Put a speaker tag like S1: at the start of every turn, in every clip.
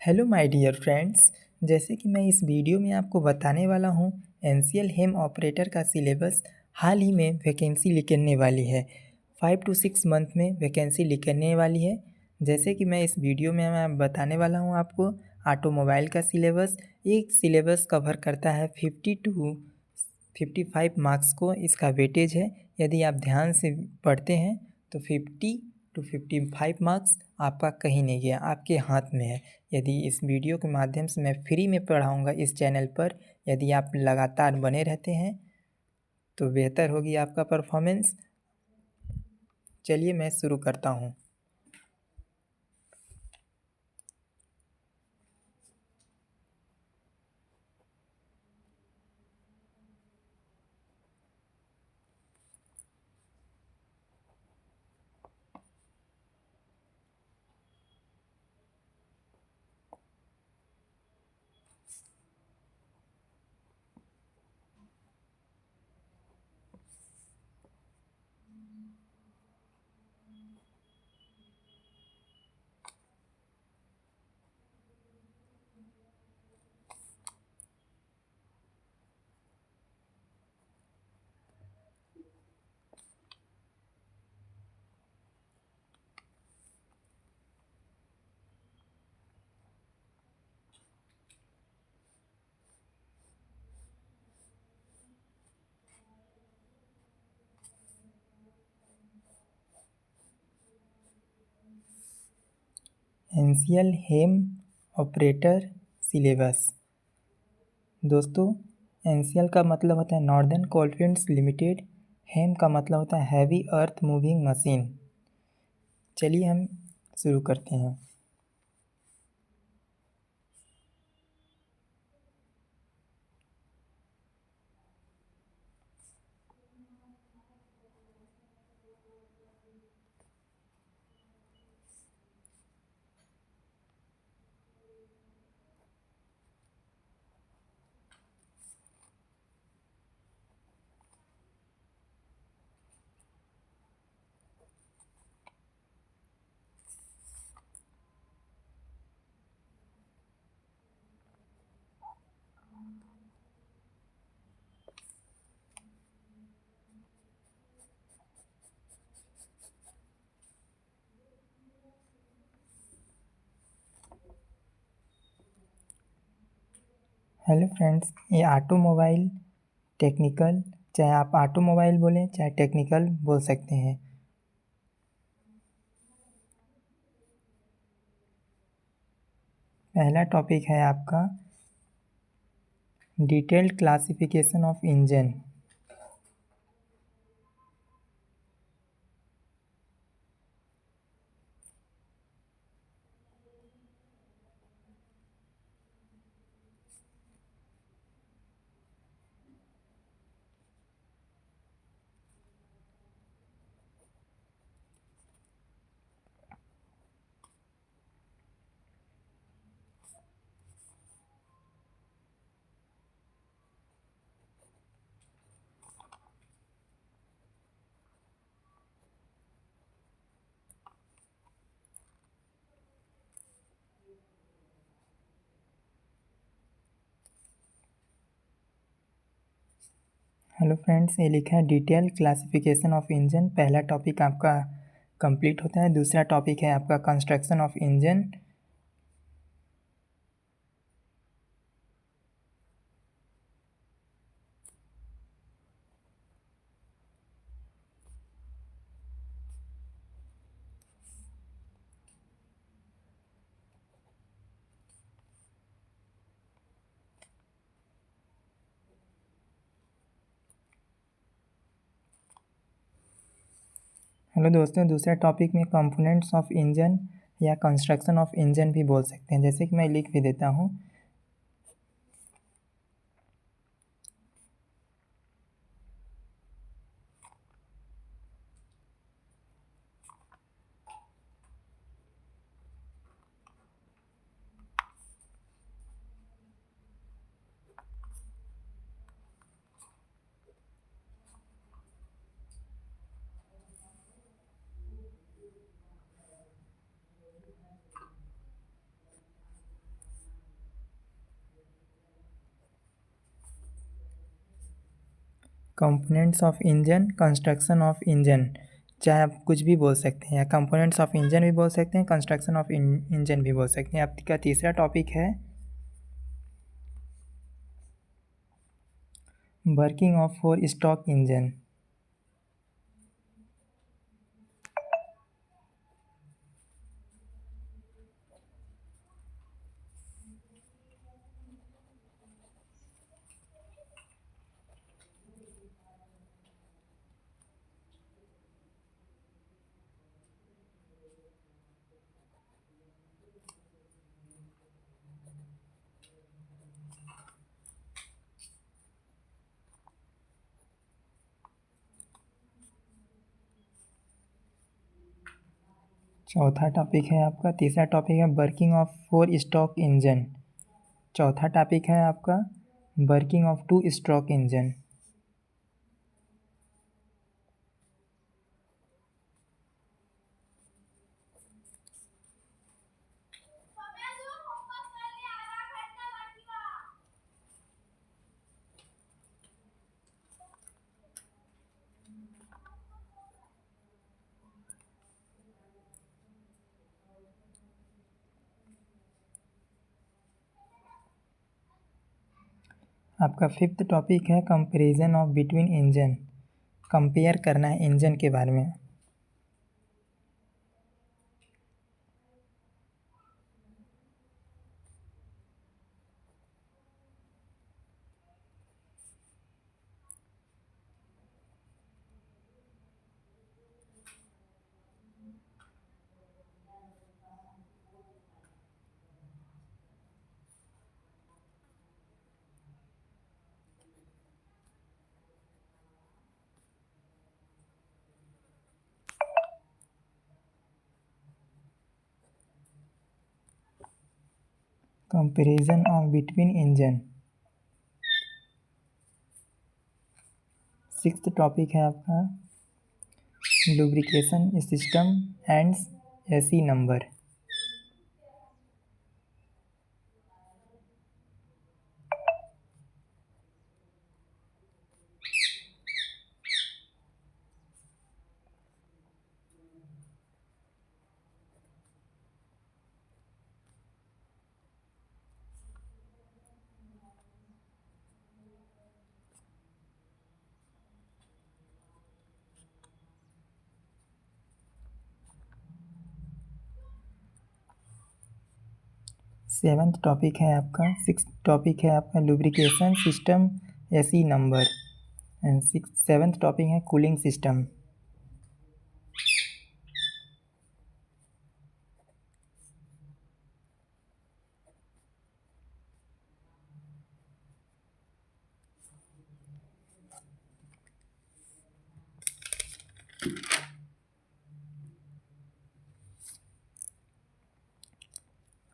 S1: Hello my dear friends. जैसे कि मैं इस वीडियो में आपको बताने वाला हूँ एनसीएल हेम ऑपरेटर का सिलेबस हाल ही में वैकेंसी निकलने वाली है। 5 to 6 मंथ में वैकेंसी निकलने वाली है। जैसे कि मैं इस वीडियो में मैं बताने वाला हूँ आपको ऑटोमोबाइल का सिलेबस। एक सिलेबस कवर करता है 50 to 55 मार्क्स को इसका वेटेज है। यदि आप ध्यान से पढ़ते हैं तो 50 to 55 मार्क्स आपका कहीं नहीं गया, आपके हाथ में है। यदि इस वीडियो के माध्यम से मैं फ्री में पढ़ाऊँगा इस चैनल पर, यदि आप लगातार बने रहते हैं तो बेहतर होगी आपका परफॉर्मेंस। चलिए मैं शुरू करता हूँ। एनसीएल हेम ऑपरेटर सिलेबस। दोस्तों, एनसीएल का मतलब होता है नॉर्दर्न कोलफील्ड्स लिमिटेड। हेम का मतलब होता है हैवी अर्थ मूविंग मशीन। चलिए हम शुरू करते हैं। हेलो फ्रेंड्स, ये ऑटोमोबाइल टेक्निकल, चाहे आप ऑटोमोबाइल बोलें चाहे टेक्निकल बोल सकते हैं। पहला टॉपिक है आपका detailed classification of engine. Hello friends, ये लिखा है डिटेल क्लासिफिकेशन ऑफ इंजन। पहला टॉपिक आपका कंप्लीट होता है। दूसरा टॉपिक है आपका कंस्ट्रक्शन ऑफ इंजन। हेलो दोस्तों, दूसरा टॉपिक में कंपोनेंट्स ऑफ इंजन या कंस्ट्रक्शन ऑफ इंजन भी बोल सकते हैं, जैसे कि मैं लिख भी देता हूँ। Components of engine, construction of engine, चाहे आप कुछ भी बोल सकते हैं, या कंपोनेंट्स ऑफ इंजन भी बोल सकते हैं, कंस्ट्रक्शन ऑफ इंजन भी बोल सकते हैं। आपका तीसरा टॉपिक है working of four stroke engine. चौथा टॉपिक है आपका, तीसरा टॉपिक है working of four stroke engine. चौथा टॉपिक है आपका working of two stroke engine. आपका फिफ्थ टॉपिक है comparison of between engine. Compare करना है इंजन के बारे में। Comparison of between engine. Sixth topic है आपका lubrication system and AC number. Seventh topic है आपका, सिक्स टॉपिक है आपका lubrication system AC number and seventh topic है कूलिंग सिस्टम।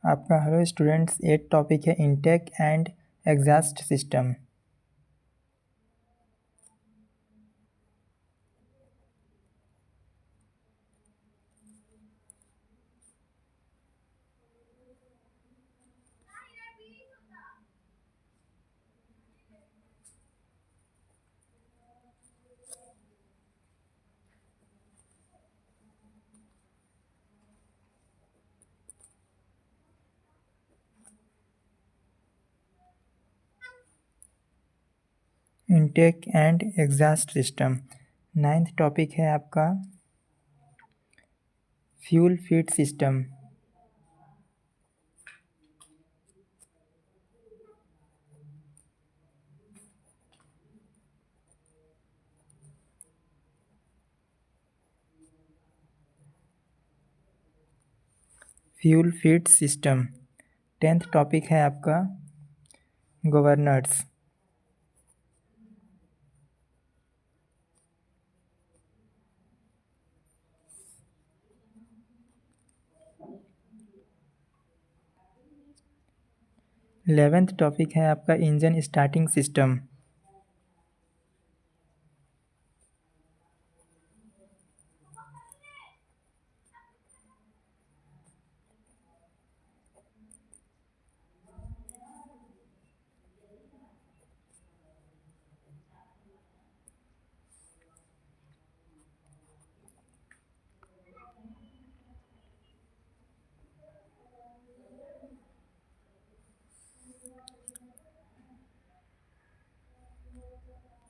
S1: आपका हेलो स्टूडेंट्स, एट टॉपिक है intake and exhaust system. Intake and exhaust system. Ninth topic है आपका fuel feed system. Fuel feed system. Tenth topic है आपका governors. 11th topic है आपका engine starting system.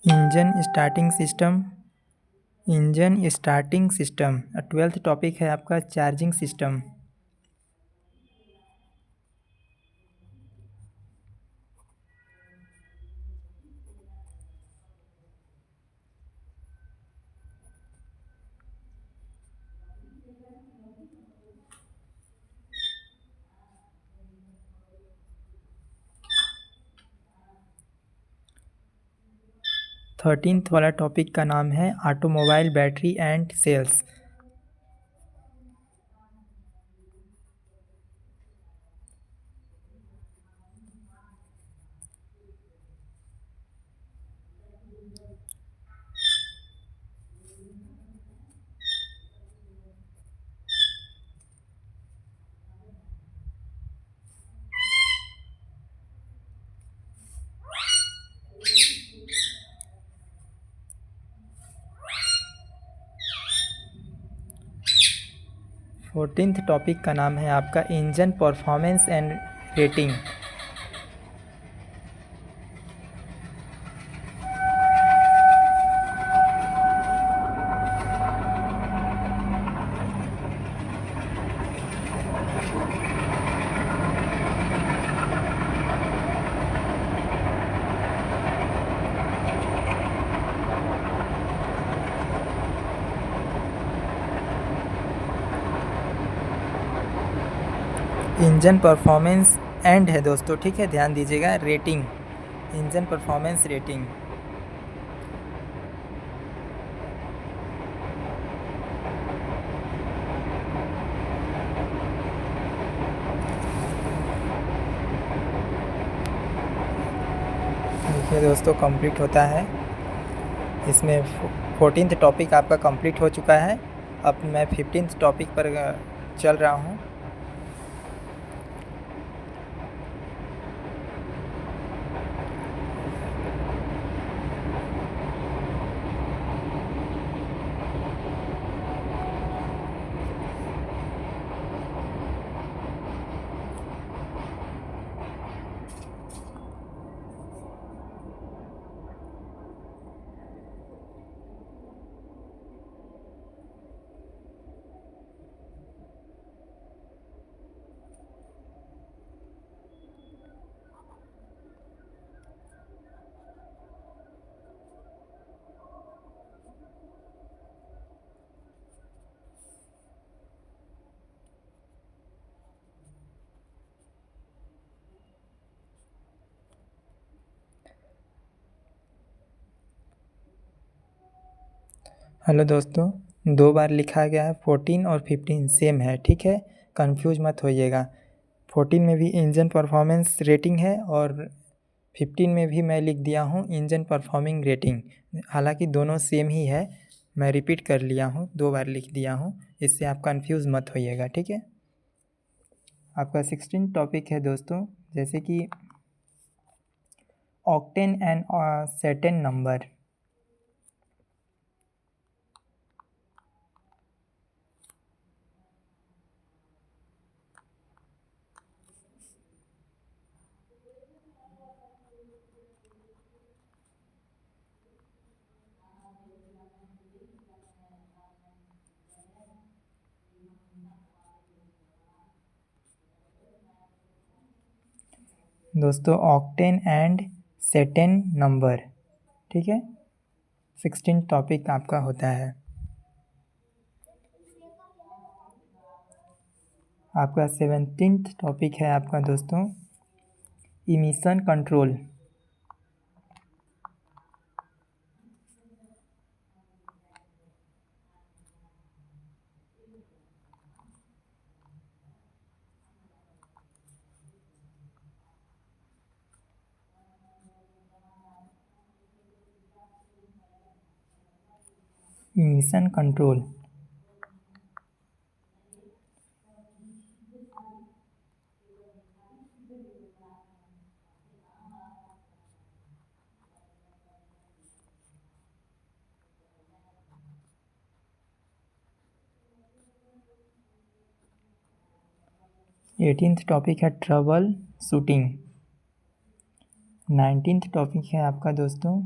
S1: Engine starting system, engine starting system. 12th topic है आपका charging system. 13th वाला topic का नाम है automobile battery and sales. 14th topic का नाम है आपका engine performance and rating. Engine performance and है दोस्तों, ठीक है, ध्यान दीजिएगा। Rating, engine performance rating. देखिए दोस्तों, कंप्लीट होता है इसमें। 14th टॉपिक आपका कंप्लीट हो चुका है। अब मैं 15th टॉपिक पर चल रहा हूँ। हेलो दोस्तों, 2 बार लिखा गया है। 14 और 15 सेम है, ठीक है, कंफ्यूज मत होइएगा। 14 में भी इंजन परफॉर्मेंस रेटिंग है और 15 में भी मैं लिख दिया हूँ इंजन परफॉर्मिंग रेटिंग। हालांकि दोनों सेम ही है, मैं रिपीट कर लिया हूँ, 2 बार लिख दिया हूँ, इससे आप कंफ्यूज मत होइएगा, ठीक है। आपका 16 टॉपिक है दोस्तों, जैसे कि ऑक्टेन एंड सेटेन नंबर। दोस्तों, ऑक्टेन एंड सेटेन नंबर, ठीक है, 16 टॉपिक आपका होता है। आपका 17th टॉपिक है आपका दोस्तों emission control. Emission control. Eighteenth topic है ट्रबल शूटिंग। 19th टॉपिक है आपका दोस्तों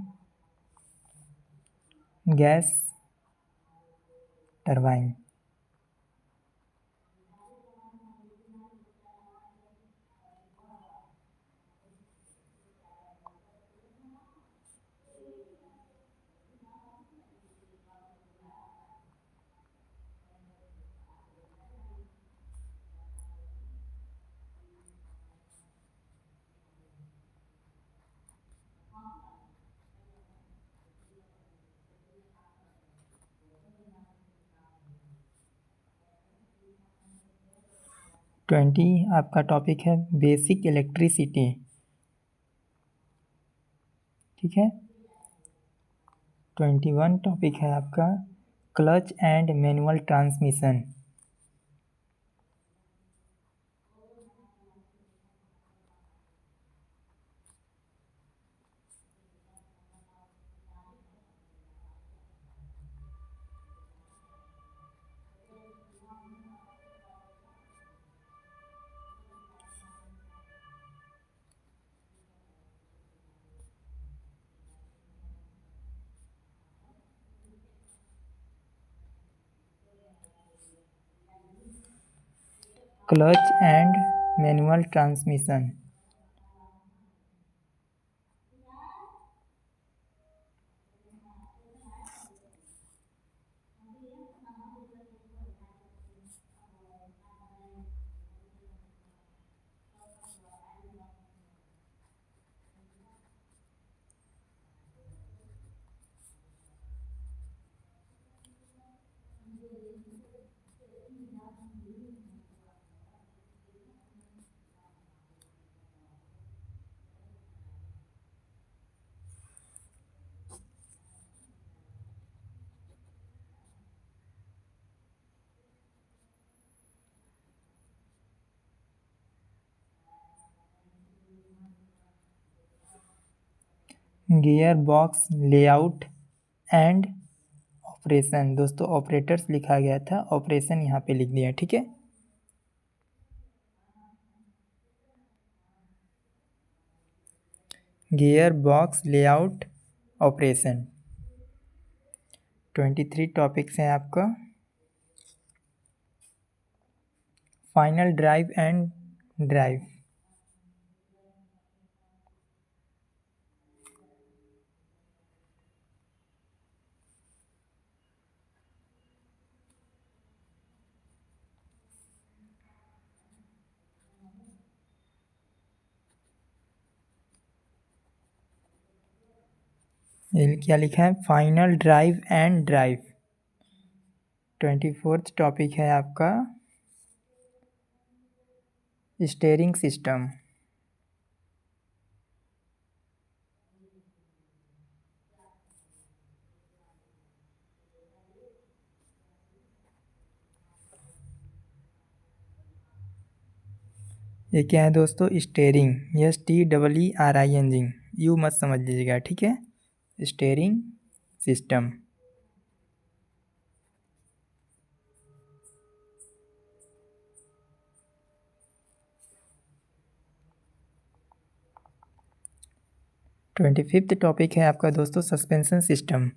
S1: गैस टरबाइन। ट्वेंटी आपका टॉपिक है बेसिक इलेक्ट्रिसिटी। ठीक है। 21 टॉपिक है आपका clutch and manual transmission. Clutch and manual transmission. Gear box layout and operation. दोस्तों ऑपरेटर्स लिखा गया था, ऑपरेशन यहाँ पे लिख दिया। ठीक है। Gear box layout operation. 23 topics हैं आपका फाइनल ड्राइव एंड ड्राइव। ये क्या लिखा है? Final drive and drive. 24 topic है आपका स्टीयरिंग सिस्टम। ये क्या है दोस्तों? स्टीयरिंग। STEERING यू मत समझ लीजिएगा। ठीक है। Steering system. Twenty fifth topic है आपका दोस्तों सस्पेंशन सिस्टम।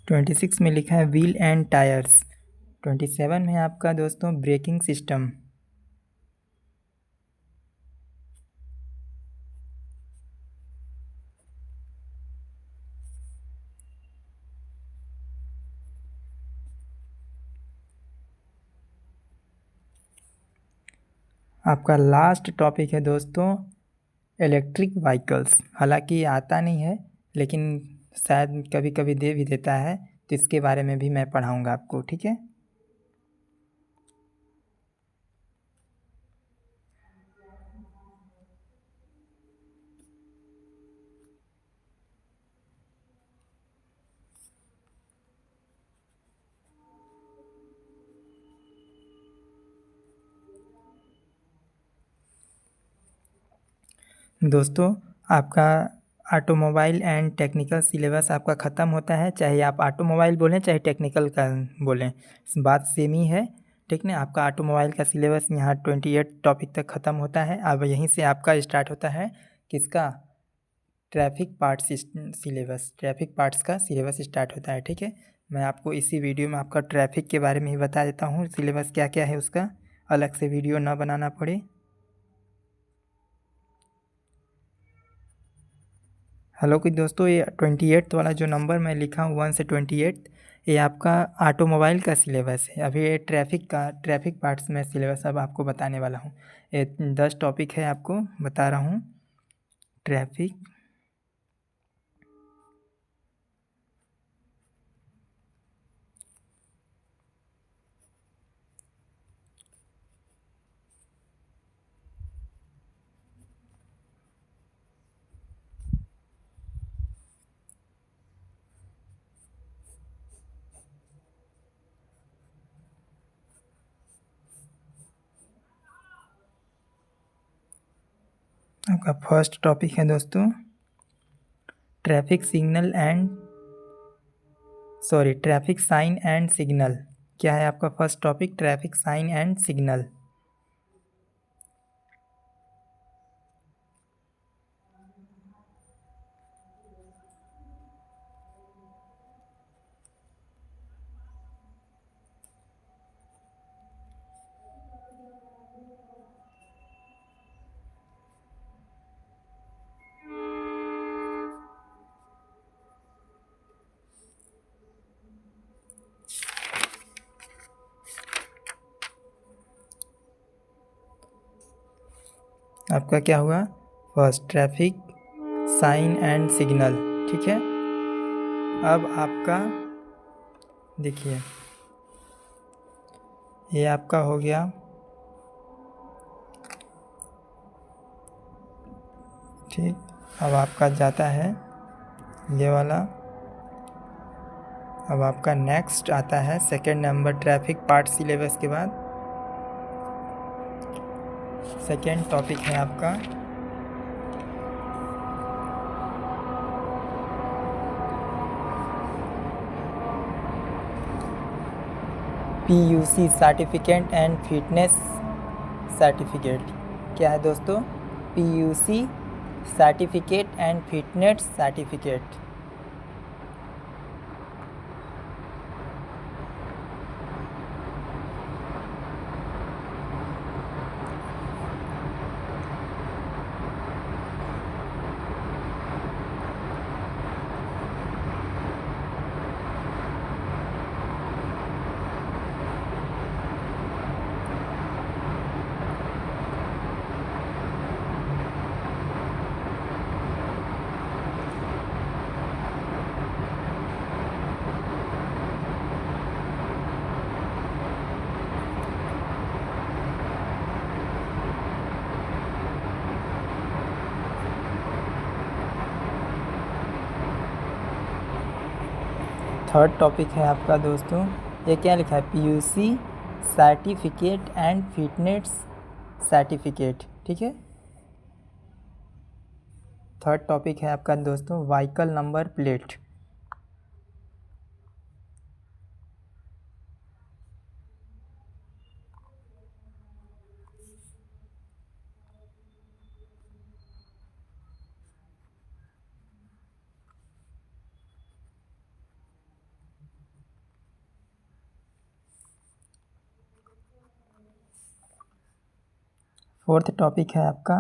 S1: ट्वेंटी सिक्स में लिखा है व्हील एंड टायर्स। 27 में आपका दोस्तों ब्रेकिंग सिस्टम। आपका लास्ट टॉपिक है दोस्तों इलेक्ट्रिक व्हीकल्स। हालांकि ये आता नहीं है लेकिन शायद कभी कभी दे भी देता है, तो इसके बारे में भी मैं पढ़ाऊँगा आपको, ठीक है। दोस्तों, आपका ऑटोमोबाइल एंड टेक्निकल सिलेबस आपका ख़त्म होता है, चाहे आप ऑटोमोबाइल बोलें चाहे टेक्निकल का बोलें, बात सेम ही है, ठीक ना। आपका ऑटोमोबाइल का सिलेबस यहाँ 28 टॉपिक तक ख़त्म होता है। अब यहीं से आपका स्टार्ट होता है किसका, traffic parts syllabus, traffic parts का सिलेबस स्टार्ट होता है, ठीक है। मैं आपको इसी वीडियो में आपका ट्रैफिक के बारे में ही बता देता हूँ, सिलेबस क्या क्या है उसका, अलग से वीडियो ना बनाना पड़े। हेलो कि दोस्तों, ये 28 वाला जो नंबर मैं लिखा हूँ 1 से 28, ये आपका ऑटोमोबाइल का सिलेबस है। अभी ये ट्रैफिक पार्ट्स में सिलेबस अब आपको बताने वाला हूँ। ये 10 टॉपिक है, आपको बता रहा हूँ। ट्रैफिक, आपका फर्स्ट टॉपिक है दोस्तों traffic signal and traffic sign and signal. क्या है आपका first topic, traffic sign and signal. आपका क्या हुआ, first traffic sign and signal, ठीक है। अब आपका देखिए, ये आपका हो गया, ठीक। अब आपका जाता है ये वाला। अब आपका नेक्स्ट आता है second number traffic part syllabus के बाद सेकंड टॉपिक है आपका PUC certificate and fitness certificate. क्या है दोस्तों, PUC certificate and fitness certificate. Third topic है आपका दोस्तों, ये क्या लिखा है, PUC certificate and fitness certificate, ठीक है। थर्ड टॉपिक है आपका दोस्तों vehicle number plate. Fourth topic है आपका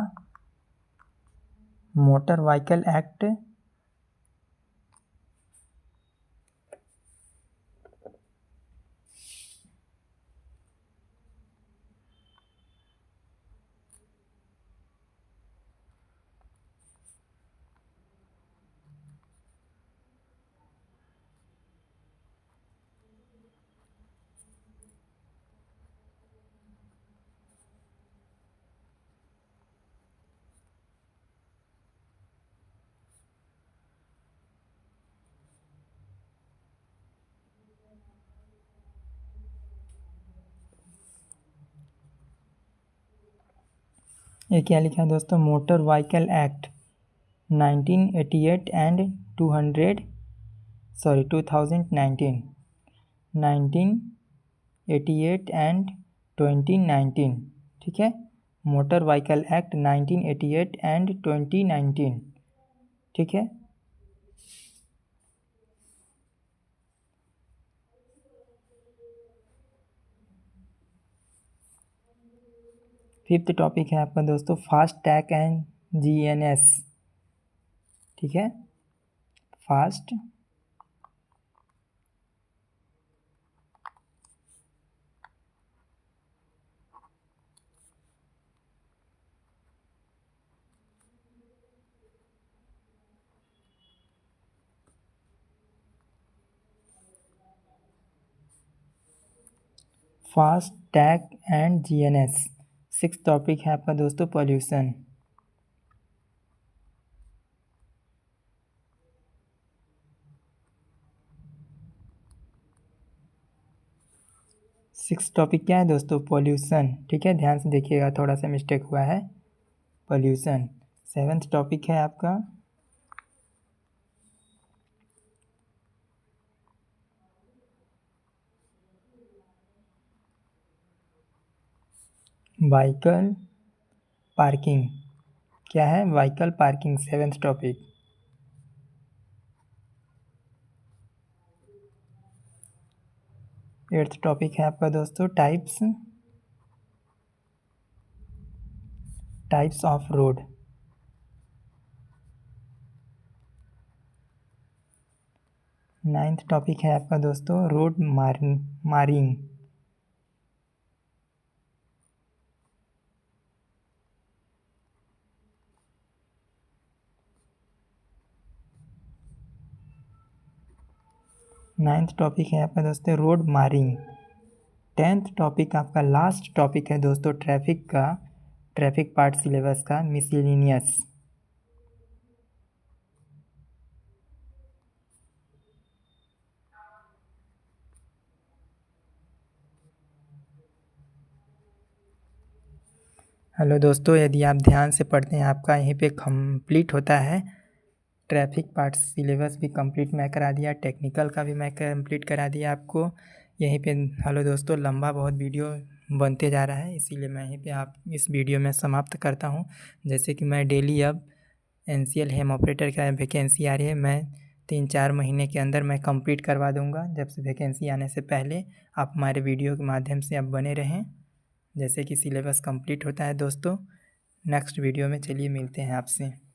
S1: मोटर व्हीकल एक्ट। ये क्या लिखा है दोस्तों, motor vehicle act 1988 and 2019, 1988 and 2019, ठीक है। मोटर व्हीकल एक्ट 1988 एंड 2019, ठीक है। फिफ्थ टॉपिक है आपका दोस्तों फास्ट टैग एंड जीएनएस, ठीक है। Fast fast tag and GNS. Six topic है आपका दोस्तों पॉल्यूशन। सिक्स टॉपिक क्या है दोस्तों, पॉल्यूशन, ठीक है। ध्यान से देखिएगा, थोड़ा सा मिस्टेक हुआ है, पॉल्यूशन। सेवेंथ टॉपिक है आपका व्हीकल पार्किंग, क्या है, vehicle parking, seventh topic. Eighth topic है आपका दोस्तों types of road. Ninth topic है आपका दोस्तों रोड मारिंग। नाइन्थ टॉपिक है आपका दोस्तों रोड मारिंग। टेंथ टॉपिक आपका लास्ट टॉपिक है दोस्तों ट्रैफिक पार्ट सिलेबस का मिसलेनियस। हेलो दोस्तों, यदि आप ध्यान से पढ़ते हैं आपका यहीं पे कंप्लीट होता है ट्रैफिक पार्ट सिलेबस भी कंप्लीट मैं करा दिया, टेक्निकल का भी मैं कंप्लीट करा दिया आपको यहीं पे। हेलो दोस्तों, लंबा बहुत वीडियो बनते जा रहा है, इसीलिए मैं यहीं पे आप इस वीडियो में समाप्त करता हूँ। जैसे कि मैं डेली अब एनसीएल हेम ऑपरेटर का वैकेंसी आ रही है, मैं 3-4 महीने के अंदर मैं कंप्लीट करवा दूंगा। जब से वैकेंसी आने से पहले आप हमारे वीडियो के माध्यम से आप बने रहें, जैसे कि सिलेबस कंप्लीट होता है दोस्तों। नेक्स्ट वीडियो में चलिए मिलते हैं आपसे।